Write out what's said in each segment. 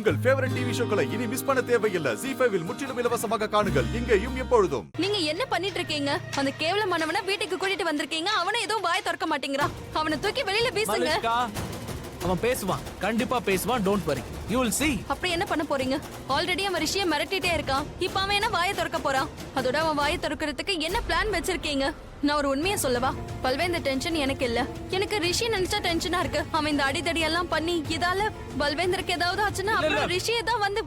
உங்கள் favourite TV ஷோக்களை இனி miss பண்ண தேவையில்லை. ஜீ5 இல் முற்றிலும் இலவசமாக காணுங்கள், இங்கேயும் எப்பொழுதும். நீங்க என்ன பண்ணிட்டு இருக்கீங்க? அந்த கேவலமானவனை வீட்டுக்கு கூட்டிட்டு வந்திருக்கீங்க. அவனை எதுவும் வாய் திறக்க மாட்டேங்கிறான். அவனை தூக்கி வெளியில வீசுங்க. அவன் பேசுவான், கண்டிப்பா பேசுவான். Don't worry, you will see. அப்படி என்ன பண்ண போறீங்க? ஆல்ரெடி அவன் ரிஷியை மிரட்டிட்டே இருக்கான். இப்ப அவன் என்ன வாயை திறக்க போறான்? அதோட அவன் வாயை திறக்கிறதுக்கு என்ன பிளான் வச்சிருக்கீங்க? நான் ஒரு உண்மையை சொல்லவா? பல்வேந்த டென்ஷன் எனக்கு இல்ல. எனக்கு ரிஷி நினைச்சா டென்ஷனா இருக்கு. அவன் இந்த அடிதடி எல்லாம் பண்ணி இதால பல்வேந்தருக்கு ஏதாவது ஆச்சுன்னா அப்புறம் ரிஷியை தான் வந்து.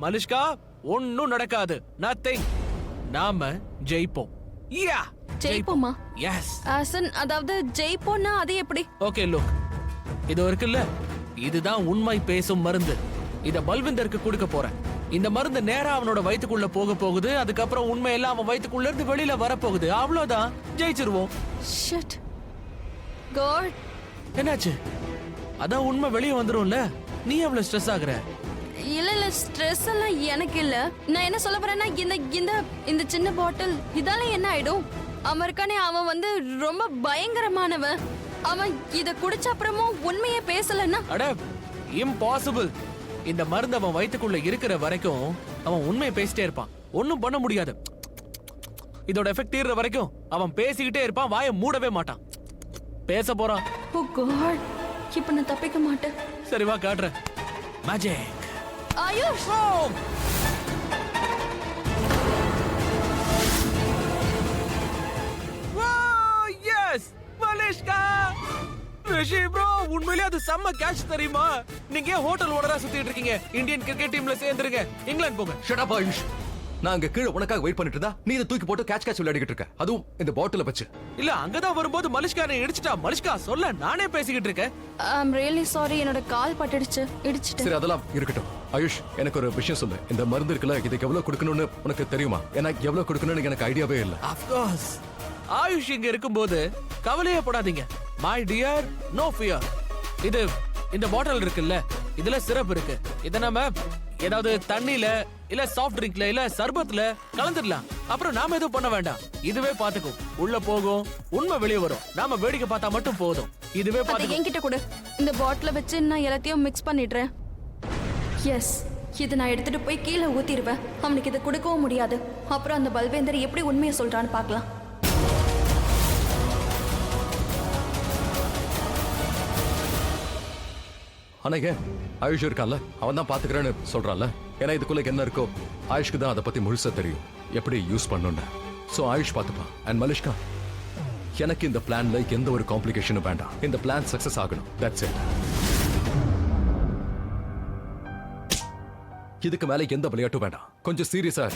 மலிஷ்கா ஒன்னும் நடக்காது. நத்திங். நாம ஜெயிப்போம். யா ஜெயிப்போமா? எஸ். ஆசன், அதாவது ஜெயிப்போம்னா அது எப்படி? ஓகே லுக், இது இருக்குல்ல, இதுதான் உண்மை பேசும் மருந்து. இத பல்விந்தருக்கு கொடுக்க போறேன். இந்த மருந்து நேரா அவனோட வயித்துக்குள்ள போக போகுது. அதுக்கப்புறம் உண்மை எல்லாம் அவன் வயித்துக்குள்ள இருந்து வெளியில வர போகுது. அவ்வளவுதான், ஜெயிச்சிருவோம். Shit God. என்னாச்சு? அதான் உண்மை வெளியே வந்துரும்ல. நீ எவ்வளவு ஸ்ட்ரெஸ் ஆகுற? இல்ல ஸ்ட்ரெஸ் எல்லாம் எனக்கு இல்ல. நான் என்ன சொல்ல வரேன்னா இந்த இந்த இந்த சின்ன பாட்டில் இதால என்ன ஆயிடும்? அவன் இருக்கானே, அவன் வந்து ரொம்ப பயங்கரமானவன். அவன் இத குடிச்ச அப்புறமும் உண்மையே பேசலன்னா அட இம்பாசிபிள். இந்த மருந்து அவன் வயித்துக்குள்ள இருக்கிற வரைக்கும் அவன் உண்மையை பேசிட்டே இருப்பான். ஒன்னும் பண்ண முடியாது. இதோட எஃபெக்ட் தீர்ற வரைக்கும் அவன் பேசிக்கிட்டே இருப்பான். வாயை மூடவே மாட்டான். பேச போறான். ஓ காட், இப்ப நான் தப்பிக்க மாட்டேன். சரி வா காட்டுறேன். மேஜிக். ஆயுஷ், எஸ் மலிஷ்கா. ரிஷி ப்ரோ, உண்மையிலேயே அது செம்ம கேட்ச் தெரியுமா? நீங்க ஹோட்டல் ஓனரா சுத்திட்டு இருக்கீங்க. இந்தியன் கிரிக்கெட் டீம்ல சேர்ந்துருங்க. இங்கிலாந்து போங்க. Shut up Ayush. நான் அங்க கீழ உனக்காக வெயிட் பண்ணிட்டு இருந்தா நீ இத தூக்கி போட்டு கேட்ச் விளையாடிட்டு இருக்க. அதுவும் இந்த பாட்டில வச்சு. இல்ல, அங்கதான் வரும்போது மலிஷ்கா என்னை இடிச்சிட்டா. மலிஷ்கா சொல்ல, நானே பேசிக்கிட்டு இருக்கேன். I'm really sorry. என்னோட கால் பட்டுடுச்சு, இடிச்சிட்டு. சரி, அதெல்லாம் இருக்கட்டும். ஆயுஷ், எனக்கு ஒரு விஷயம் சொல்லு. இந்த மருந்து இருக்குல்ல, இதுக்கு எவ்வளவு கொடுக்கணும்னு உனக்கு தெரியுமா? எனக்கு எவ்வளவு கொடுக்கணும்னு எனக்கு ஐடியாவே இல்ல. Of course. ஆயுஷ் இங்க இருக்கும்போது கவலையே படாதீங்க. My dear, no fear. இது இந்த பாட்டில் இருக்குல்ல, இதுல சிரப் இருக்கு. இத நாம ஏதாவது தண்ணில இல்ல சாஃப்ட் ட்ரிங்க்ல இல்ல சர்பத்ல கலந்துடலாம். அப்புறம் நாம எதுவும் பண்ண வேண்டாம். இதுவே பாத்துக்கும். உள்ள போகும், உண்மை வெளியே வரும். நாம வேடிக்கை பார்த்தா மட்டும் போதும். இதுவே பாத்துக்கும். என்கிட்ட கொடு. இந்த பாட்டில வச்சு நான் எல்லாத்தையும் மிக்ஸ் பண்ணிடுறேன். எஸ், இது நான் எடுத்துட்டு போய் கீழே ஊத்திடுவேன். அவனுக்கு இதை கொடுக்கவும் முடியாது. அப்புறம் அந்த பல்வேந்தர் எப்படி உண்மையை சொல்றான்னு பார்க்கலாம். ஆனா ஏன் ஆயுஷ் இருக்கான்ல, அவன் தான் பாத்துக்கிறேன்னு சொல்றான்ல. ஏன்னா இதுக்குள்ள என்ன இருக்கோ ஆயுஷ்க்கு தான் அதை பத்தி முழுசா தெரியும், எப்படி யூஸ் பண்ணணும்னு. சோ ஆயுஷ் பாத்துப்பான். அண்ட் மலிஷ்கா, எனக்கு இந்த பிளான்ல எந்த ஒரு காம்ப்ளிகேஷனும் வேண்டாம். இந்த பிளான் சக்சஸ் ஆகணும். That's it. இதுக்கு மேல எந்த விளையாட்டும் வேண்டாம். கொஞ்சம் சீரியஸா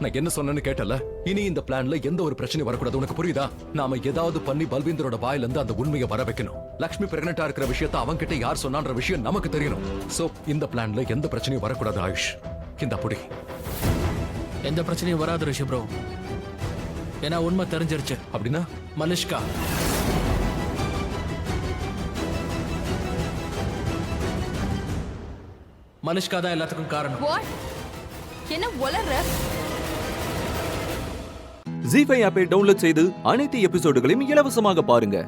நான் என்ன சொன்னேன்னு கேட்டல. இனி இந்த பிளான்ல எந்த ஒரு பிரச்சனையும் வரக்கூடாது. உனக்கு புரியுதா? நாம ஏதாவது பண்ணி பல்வேந்தரோட வாயில இருந்து அந்த உண்மையை வர வைக்கணும். லக்ஷ்மி பிரெக்னெண்டா இருக்கிற விஷயத்தை அவங்க கிட்ட யார் சொன்னான்ற விஷயம் நமக்கு தெரியணும். சோ இந்த பிளான்ல எந்த பிரச்சனையும் வரக்கூடாது. ஆயுஷ், இந்த புடி. எந்த பிரச்சனையும் வராது ரிஷி ப்ரோ. ஏன்னா உண்மை தெரிஞ்சிருச்சு. அப்படின்னா மலிஷ்கா மலிஷ்கா தான் எல்லாத்துக்கும் காரணம். வாட்? என்ன உளற? ஜீ5 ஆப்பை டவுன்லோட் செய்து அனைத்து எபிசோடுகளையும் இலவசமாக பாருங்க.